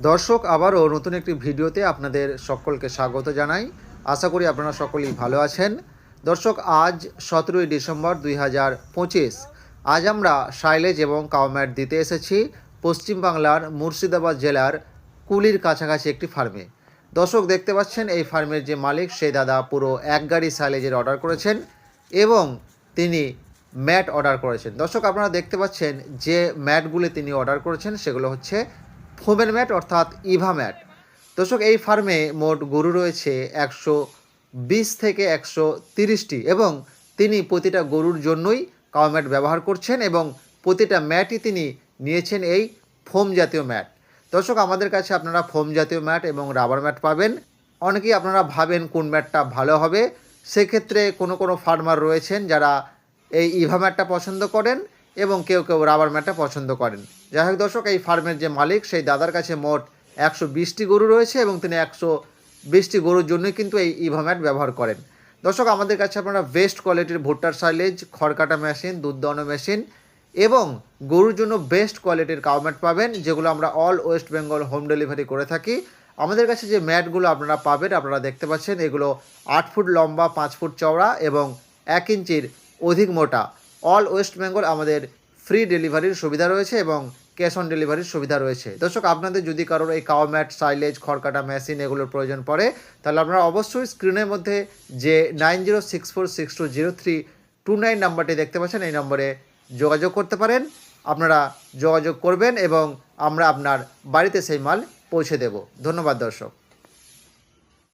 দর্শক, আবারও নতুন একটি ভিডিওতে আপনাদের সকলকে স্বাগত জানাই। আশা করি আপনারা সকলেই ভালো আছেন। দর্শক, আজ 17ই ডিসেম্বর 2025। আজ আমরা সাইলেজ এবং কাউম্যাট দিতে এসেছি পশ্চিমবাংলার মুর্শিদাবাদ জেলার কুলির কাছাকাছি একটি ফার্মে। দর্শক, দেখতে পাচ্ছেন এই ফার্মের যে মালিক সেই দাদা পুরো এক গাড়ি সাইলেজের অর্ডার করেছেন এবং তিনি ম্যাট অর্ডার করেছেন। দর্শক, আপনারা দেখতে পাচ্ছেন যে ম্যাটগুলি তিনি অর্ডার করেছেন সেগুলো হচ্ছে ফোমের ম্যাট অর্থাৎ ইভা ম্যাট। দর্শক, এই ফার্মে মোট গরু রয়েছে 120 থেকে 130টি এবং তিনি প্রতিটা গরুর জন্যই কাউ ম্যাট ব্যবহার করছেন এবং প্রতিটা ম্যাটই তিনি নিয়েছেন এই ফোম জাতীয় ম্যাট। দর্শক, আমাদের কাছে আপনারা ফোম জাতীয় ম্যাট এবং রাবার ম্যাট পাবেন। অনেকেই আপনারা ভাবেন কোন ম্যাটটা ভালো হবে, সেক্ষেত্রে কোনো ফার্মার রয়েছেন যারা এই ইভা ম্যাটটা পছন্দ করেন এবং কেউ রাবার ম্যাটটা পছন্দ করেন। যাই হোক দর্শক, এই ফার্মের যে মালিক সেই দাদার কাছে মোট 120টি গরু রয়েছে এবং তিনি 120টি গরুর জন্যই কিন্তু এই ইভা ম্যাট ব্যবহার করেন। দর্শক, আমাদের কাছে আপনারা বেস্ট কোয়ালিটির ভুট্টার সাইলেজ, খড়কাটা মেশিন, দুধ দহন মেশিন এবং গরুর জন্য বেস্ট কোয়ালিটির কাউ ম্যাট পাবেন, যেগুলো আমরা all West Bengal home delivery করে থাকি। আমাদের কাছে যে ম্যাটগুলো আপনারা পাবেন, আপনারা দেখতে পাচ্ছেন এগুলো 8 ফুট লম্বা, 5 ফুট চওড়া এবং 1 ইঞ্চির অধিক মোটা। অল ওয়েস্ট বেঙ্গল আমাদের ফ্রি ডেলিভারির সুবিধা রয়েছে এবং ক্যাশ অন ডেলিভারির সুবিধা রয়েছে। দর্শক, আপনাদের যদি কারোর এই কাউ ম্যাট, সাইলেজ, খড়কাটা মেশিন এগুলোর প্রয়োজন পড়ে, তাহলে আপনারা অবশ্যই স্ক্রিনের মধ্যে যে 9064620329 নাম্বারটি দেখতে পাচ্ছেন, এই নম্বরে যোগাযোগ করতে পারেন। আপনারা যোগাযোগ করবেন এবং আমরা আপনার বাড়িতে সেই মাল পৌঁছে দেব। ধন্যবাদ দর্শক।